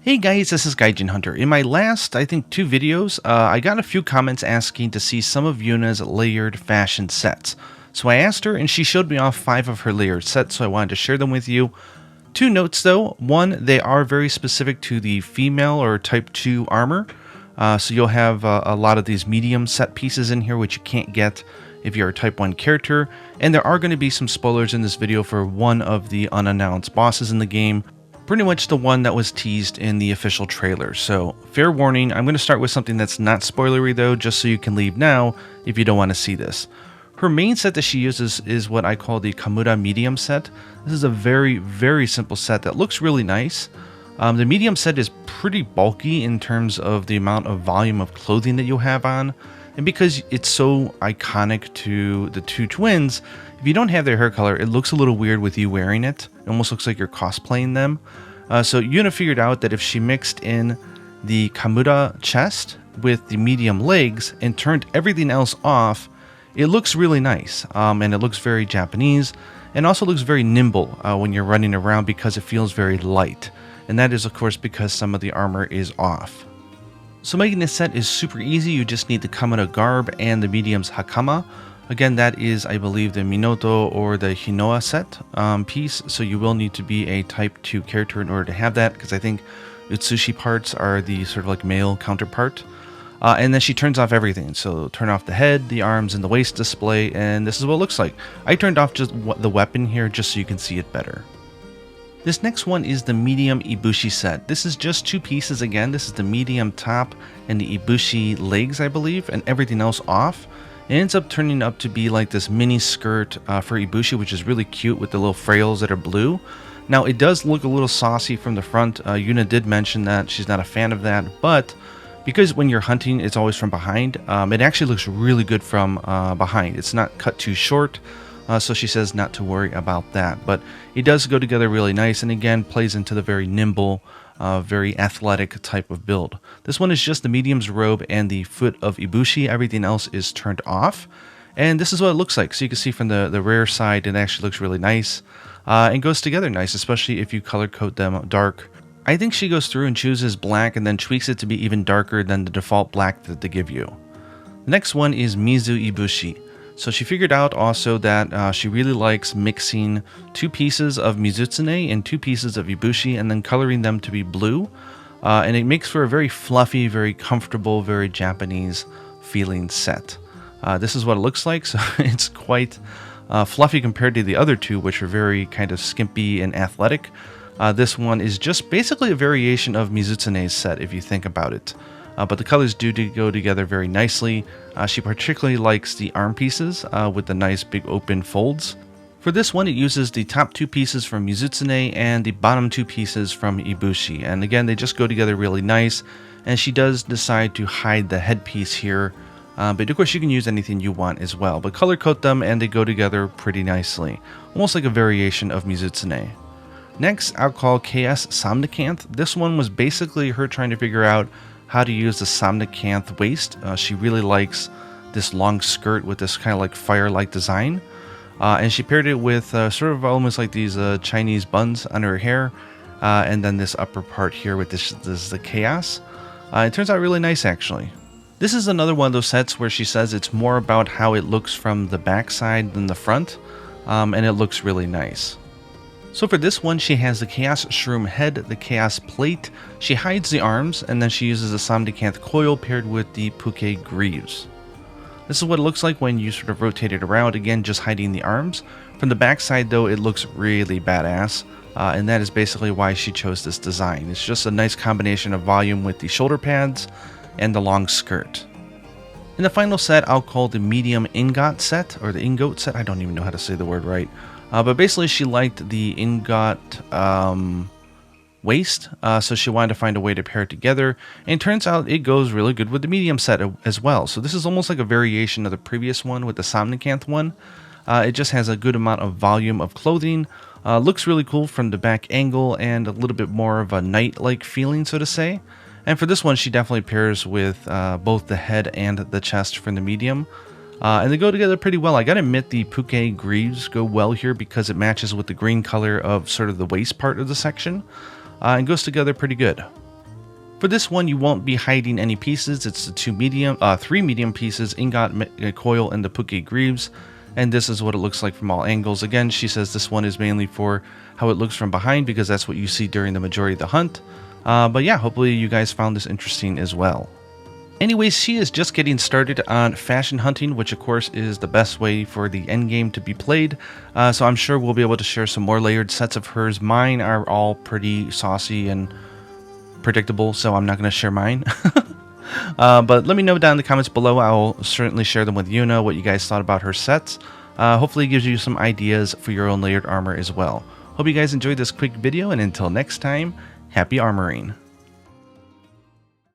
Hey guys, this is Gaijin Hunter. In my last, I think, 2 videos, I got a few comments asking to see some of Yuna's layered fashion sets. So I asked her and she showed me off 5 of her layered sets, so I wanted to share them with you. 2 notes though. One, they are very specific to the female or type 2 armor. So you'll have a lot of these medium set pieces in here, which you can't get if you're a type 1 character. And there are going to be some spoilers in this video for one of the unannounced bosses in the game. Pretty much the one that was teased in the official trailer. So fair warning, I'm going to start with something that's not spoilery though, just so you can leave now if you don't want to see this. Her main set that she uses is what I call the Kamura medium set. This is a very, very simple set that looks really nice. The medium set is pretty bulky in terms of the amount of volume of clothing that you'll have on. And because it's so iconic to the 2 twins, if you don't have their hair color, it looks a little weird with you wearing it. It almost looks like you're cosplaying them. So Yuna figured out that if she mixed in the Kamura chest with the medium legs and turned everything else off, it looks really nice. And it looks very Japanese and also looks very nimble when you're running around because it feels very light. And that is, of course, because some of the armor is off. So making this set is super easy. You just need the Kamura garb and the medium's hakama. Again, that is, I believe, the Minato or the Hinoa set piece. So you will need to be a type 2 character in order to have that, because I think Utsushi parts are the sort of like male counterpart. And then she turns off everything. So turn off the head, the arms, and the waist display, and this is what it looks like. I turned off just the weapon here just so you can see it better. This next one is the medium ibushi set. This is just 2 pieces again. This is the medium top and the ibushi legs, I believe, and everything else off. It ends up turning up to be like this mini skirt for ibushi, which is really cute with the little frails that are blue. Now, it does look a little saucy from the front. Yuna did mention that she's not a fan of that, but because when you're hunting, it's always from behind, it actually looks really good from behind. It's not cut too short. So she says not to worry about that, but it does go together really nice, and again plays into the very nimble, very athletic type of build. This one is just the medium's robe and the foot of ibushi. Everything else is turned off, and this is what it looks like. So you can see from the rear side, it actually looks really nice and goes together nice, especially if you color code them dark. I think she goes through and chooses black and then tweaks it to be even darker than the default black that they give you. The next one is Mizu ibushi. So she figured out also that she really likes mixing 2 pieces of Mizutsune and 2 pieces of ibushi and then coloring them to be blue. And it makes for a very fluffy, very comfortable, very Japanese feeling set. This is what it looks like. So it's quite fluffy compared to the other 2, which are very kind of skimpy and athletic. This one is just basically a variation of Mizutsune's set if you think about it. But the colors do go together very nicely. She particularly likes the arm pieces with the nice big open folds. For this one, it uses the top 2 pieces from Mizutsune and the bottom 2 pieces from ibushi. And again, they just go together really nice. And she does decide to hide the headpiece here. But of course, you can use anything you want as well. But color code them and they go together pretty nicely. Almost like a variation of Mizutsune. Next, I'll call KS Somnicanth. This one was basically her trying to figure out how to use the somnicanth waist. She really likes this long skirt with this kind of like fire-like design. And she paired it with sort of almost like these Chinese buns under her hair. And then this upper part here with this is the chaos. It turns out really nice actually. This is another one of those sets where she says it's more about how it looks from the back side than the front. And it looks really nice. So for this one, she has the Chaos Shroom head, the Chaos plate, she hides the arms, and then she uses a Somnicanth coil paired with the Puke greaves. This is what it looks like when you sort of rotate it around, again just hiding the arms. From the back side though, it looks really badass, and that is basically why she chose this design. It's just a nice combination of volume with the shoulder pads and the long skirt. In the final set, I'll call the medium ingot set, or the ingot set, I don't even know how to say the word right. But basically she liked the ingot waist, so she wanted to find a way to pair it together, and it turns out it goes really good with the medium set as well. So this is almost like a variation of the previous one with the Somnicanth one. It just has a good amount of volume of clothing, looks really cool from the back angle, and a little bit more of a knight-like feeling, so to say. And for this one, she definitely pairs with both the head and the chest from the medium. And they go together pretty well. I gotta admit the Puke greaves go well here because it matches with the green color of sort of the waist part of the section. And goes together pretty good. For this one, you won't be hiding any pieces. It's the three medium pieces, ingot, coil, and the puke greaves. And this is what it looks like from all angles. Again, she says this one is mainly for how it looks from behind because that's what you see during the majority of the hunt. But yeah, hopefully you guys found this interesting as well. Anyways, she is just getting started on fashion hunting, which of course is the best way for the endgame to be played. So I'm sure we'll be able to share some more layered sets of hers. Mine are all pretty saucy and predictable, so I'm not going to share mine. But let me know down in the comments below. I'll certainly share them with Yuna, what you guys thought about her sets. Hopefully it gives you some ideas for your own layered armor as well. Hope you guys enjoyed this quick video, and until next time, happy armoring.